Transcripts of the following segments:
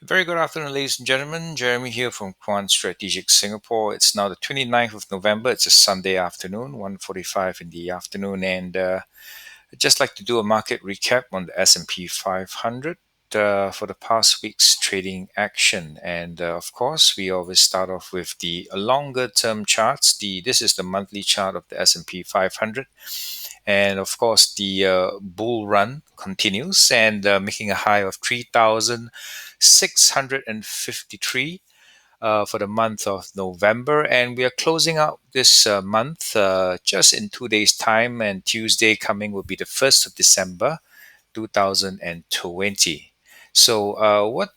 Very good afternoon, ladies and gentlemen. Jeremy here from Quant Strategic Singapore. It's now the 29th of November. It's a Sunday afternoon, 1:45 in the afternoon, and I'd just like to do a market recap on the S&P 500 for the past week's trading action. And of course, we always start off with the longer term charts. This is the monthly chart of the S&P 500. And of course, the bull run continues and making a high of 3,653 for the month of November. And we are closing out this month just in 2 days' time. And Tuesday coming will be the 1st of December, 2020. So, what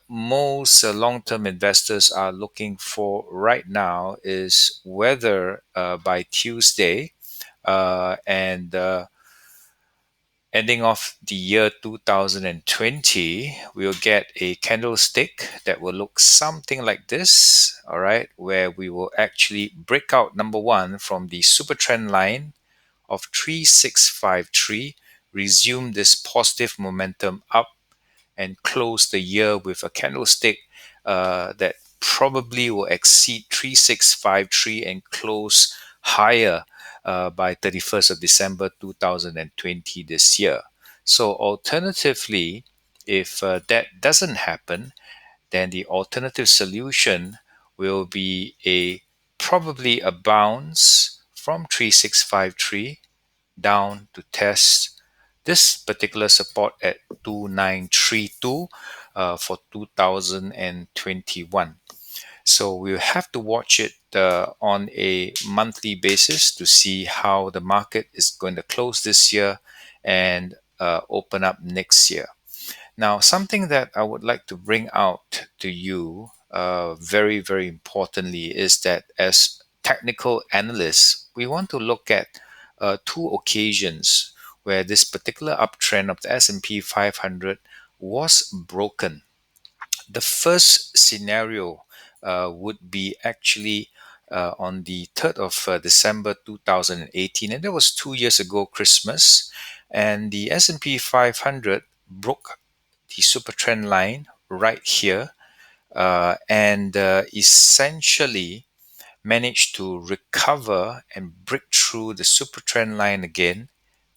most long term investors are looking for right now is whether by Tuesday, and ending off the year 2020, we'll get a candlestick that will look something like this, all right, where we will actually break out number one from the super trend line of 3653, resume this positive momentum up and close the year with a candlestick that probably will exceed 3653 and close higher by 31st of December 2020 this year. So alternatively, if that doesn't happen, then the alternative solution will be a probably a bounce from 3653 down to test this particular support at 2932 for 2021. So we'll have to watch it on a monthly basis to see how the market is going to close this year and open up next year. Now, something that I would like to bring out to you very, very importantly is that as technical analysts, we want to look at two occasions where this particular uptrend of the S&P 500 was broken. The first scenario would be actually on the 3rd of December 2018, and that was 2 years ago, Christmas, and the S&P 500 broke the super trend line right here and essentially managed to recover and break through the super trend line again,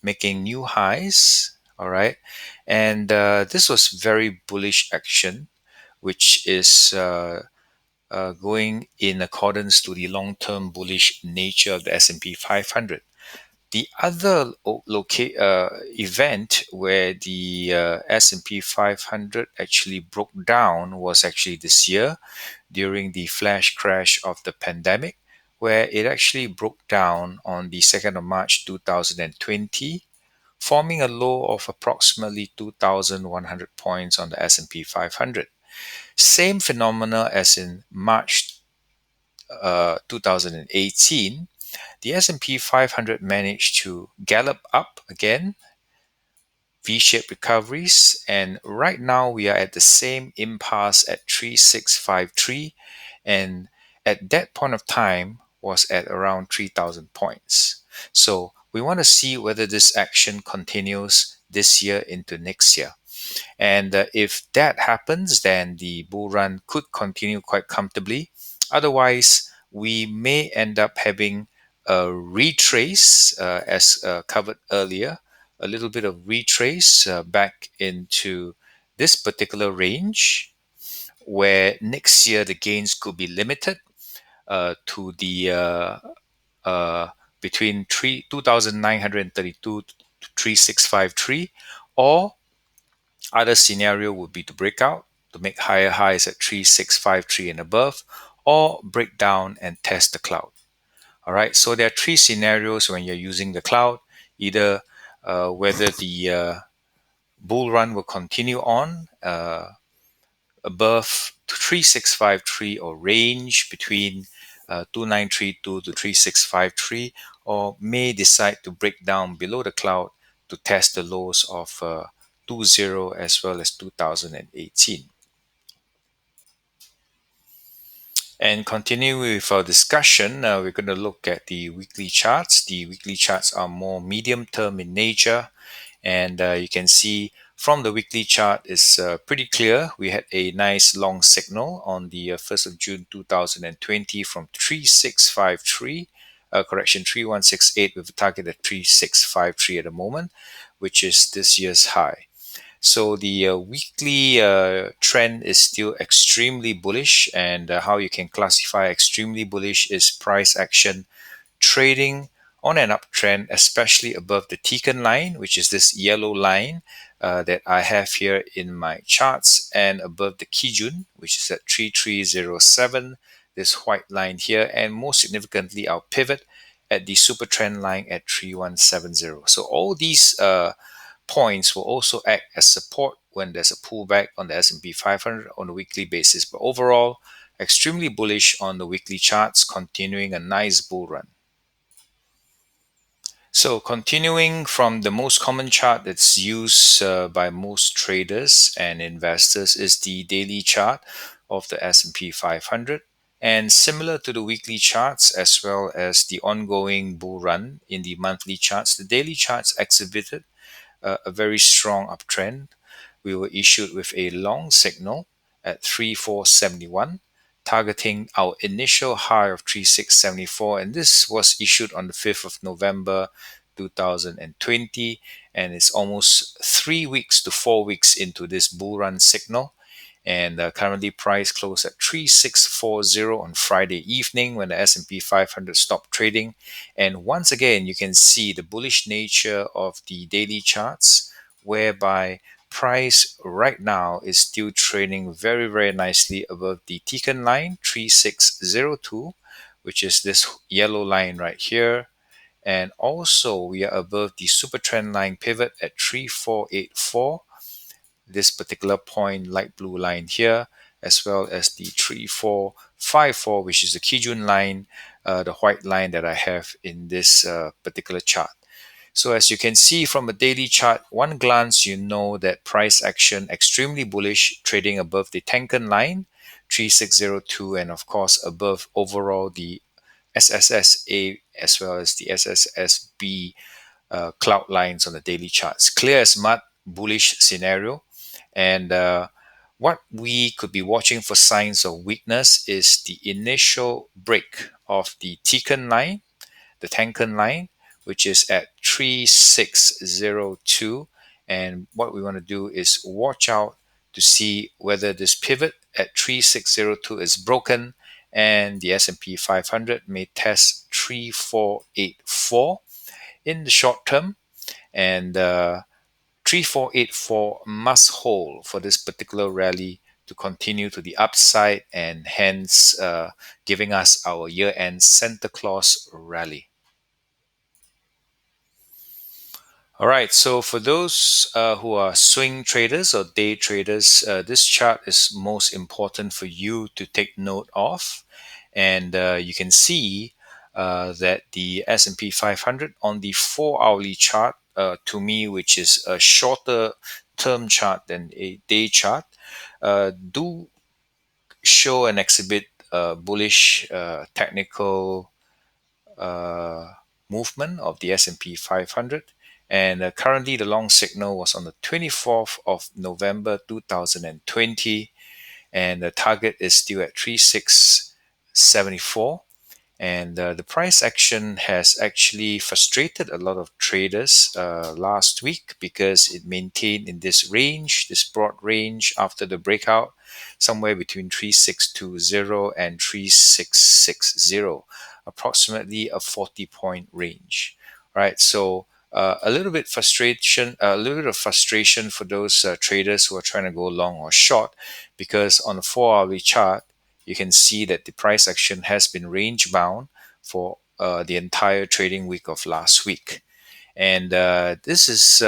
making new highs. All right. And this was very bullish action, which is going in accordance to the long-term bullish nature of the S&P 500. The other event where the S&P 500 actually broke down was actually this year during the flash crash of the pandemic, where it actually broke down on the 2nd of March 2020, forming a low of approximately 2,100 points on the S&P 500. Same phenomena as in March 2018, the S&P 500 managed to gallop up again, V-shaped recoveries, and right now we are at the same impasse at 3653, and at that point of time was at around 3,000 points. So we want to see whether this action continues this year into next year. And if that happens, then the bull run could continue quite comfortably. Otherwise, we may end up having a retrace, as covered earlier, a little bit of retrace back into this particular range, where next year the gains could be limited to the uh, between 2,932 to 3653, or other scenario would be to break out to make higher highs at 3653 and above, or break down and test the cloud. All right, so there are three scenarios when you're using the cloud: either whether the bull run will continue on above 3653 or range between 2932 to 3653, or may decide to break down below the cloud to test the lows of 20 as well as 2018. And continue with our discussion, we're going to look at the weekly charts. The weekly charts are more medium term in nature, and you can see From the weekly chart, it's pretty clear. We had a nice long signal on the 1st of June 2020 from 3653, correction 3168 with a target at 3653 at the moment, which is this year's high. So the weekly trend is still extremely bullish, and how you can classify extremely bullish is price action trading on an uptrend, especially above the Tekken line, which is this yellow line that I have here in my charts, and above the Kijun, which is at 3307, this white line here, and more significantly, our pivot at the super trend line at 3170. So all these points will also act as support when there's a pullback on the S&P 500 on a weekly basis. But overall, extremely bullish on the weekly charts, continuing a nice bull run. So continuing from the most common chart that's used by most traders and investors is the daily chart of the S&P 500. And similar to the weekly charts as well as the ongoing bull run in the monthly charts, the daily charts exhibited a very strong uptrend. We were issued with a long signal at 3471, targeting our initial high of 3674, and this was issued on the 5th of November 2020, and it's almost 3 weeks to 4 weeks into this bull run signal. And currently price closed at 3640 on Friday evening when the S&P 500 stopped trading. And once again, you can see the bullish nature of the daily charts, whereby price right now is still trading very, very nicely above the Tekken line 3602, which is this yellow line right here. And also we are above the super trend line pivot at 3484, this particular point, light blue line here, as well as the 3454, which is the Kijun line, the white line that I have in this particular chart. So as you can see from a daily chart, one glance, you know that price action extremely bullish, trading above the Tenkan line, 3602, and of course above overall the SSSA as well as the SSSB cloud lines on the daily charts. Clear as mud, bullish scenario. And what we could be watching for signs of weakness is the initial break of the Tekken line, the Tenkan line, which is at 3602. And what we want to do is watch out to see whether this pivot at 3602 is broken, and the S&P 500 may test 3484 in the short term. And 3484 must hold for this particular rally to continue to the upside, and hence giving us our year-end Santa Claus rally. All right, so for those who are swing traders or day traders, this chart is most important for you to take note of. And you can see that the S&P 500 on the 4-hourly chart, to me, which is a shorter term chart than a day chart, do show and exhibit bullish technical uh, movement of the S&P 500. And currently the long signal was on the 24th of November 2020, and the target is still at 3674. And the price action has actually frustrated a lot of traders last week, because it maintained in this range, this broad range, after the breakout, somewhere between 3620 and 3660, approximately a 40-point range. Right. So a little bit of frustration for those traders who are trying to go long or short, because on the 4-hourly chart, you can see that the price action has been range bound for the entire trading week of last week. And this is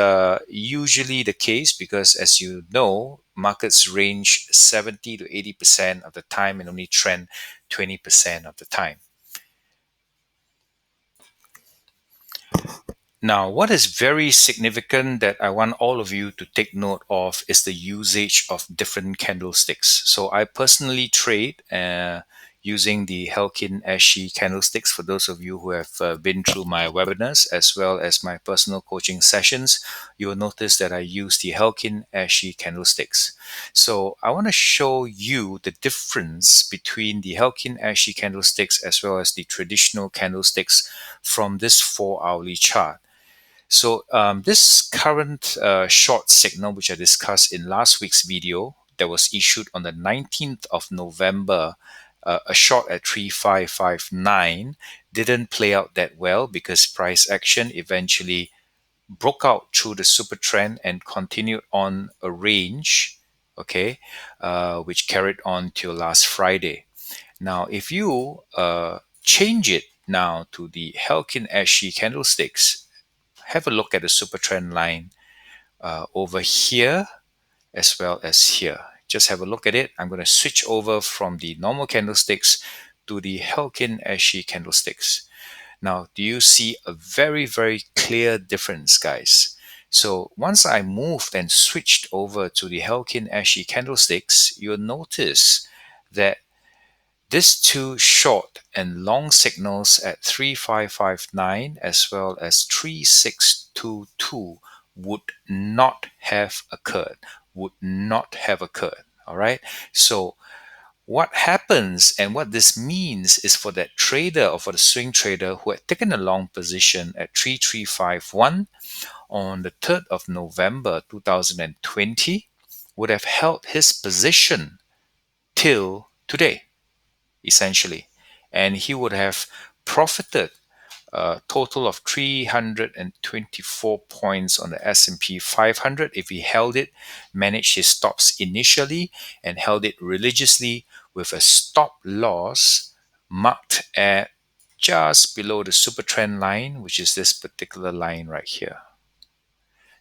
usually the case because, as you know, markets range 70 to 80% of the time and only trend 20% of the time. Now, what is very significant that I want all of you to take note of is the usage of different candlesticks. So I personally trade using the Helkin Ashi Candlesticks. For those of you who have been through my webinars as well as my personal coaching sessions, you will notice that I use the Helkin Ashi Candlesticks. So I want to show you the difference between the Helkin Ashi Candlesticks as well as the traditional candlesticks from this 4-hourly chart. So this current short signal, which I discussed in last week's video, that was issued on the 19th of November, a short at 3559, didn't play out that well because price action eventually broke out through the super trend and continued on a range, okay, which carried on till last Friday. Now, if you change it now to the Helkin Ashi candlesticks, have a look at the super trend line over here as well as here. Just have a look at it. I'm going to switch over from the normal candlesticks to the Helkin Ashi candlesticks. Now, do you see a very, very clear difference, guys? So once I moved and switched over to the Helkin Ashi candlesticks, you'll notice that these two short and long signals at 3559 as well as 3622 would not have occurred. Would not have occurred. All right. So what happens and what this means is for that trader or for the swing trader who had taken a long position at 3351 on the 3rd of November 2020 would have held his position till today, essentially. And he would have profited a total of 324 points on the S&P 500 if he held it, managed his stops initially, and held it religiously with a stop loss marked at just below the super trend line, which is this particular line right here.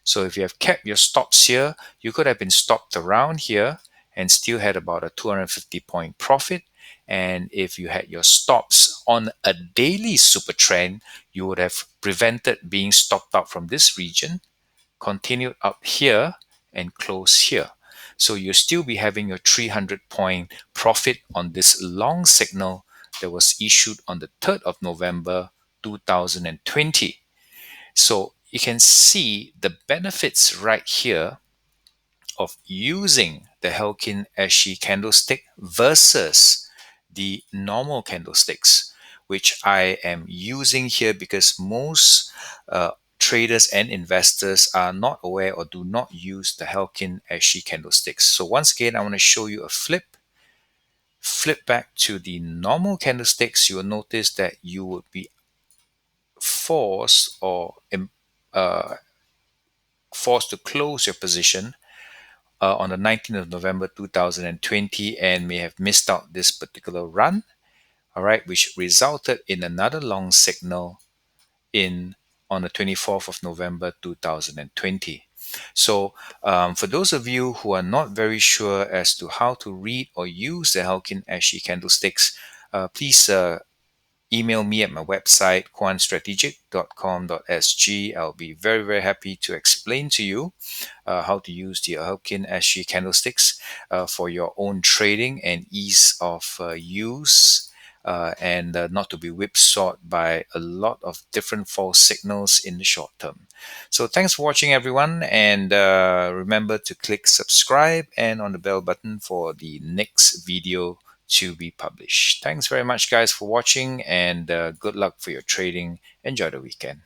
So if you have kept your stops here, you could have been stopped around here and still had about a 250 point profit. And if you had your stops on a daily super trend, you would have prevented being stopped out from this region, continued up here, and closed here. So you'll still be having your 300 point profit on this long signal that was issued on the 3rd of November 2020. So you can see the benefits right here of using the Helkin Ashi candlestick versus the normal candlesticks, which I am using here because most traders and investors are not aware or do not use the Helkin Ashi candlesticks. So once again, I want to show you a flip back to the normal candlesticks. You will notice that you would be forced or uh, forced to close your position on the 19th of November 2020 and may have missed out this particular run, all right, which resulted in another long signal in on the 24th of November 2020. So for those of you who are not very sure as to how to read or use the Helkin Ashi candlesticks, please email me at my website quantstrategic.com.sg. I'll be very, very happy to explain to you how to use the Helkin Ashi candlesticks for your own trading and ease of use, and not to be whipsawed by a lot of different false signals in the short term. So thanks for watching, everyone, and remember to click subscribe and on the bell button for the next video to be published. Thanks very much, guys, for watching, and good luck for your trading. Enjoy the weekend.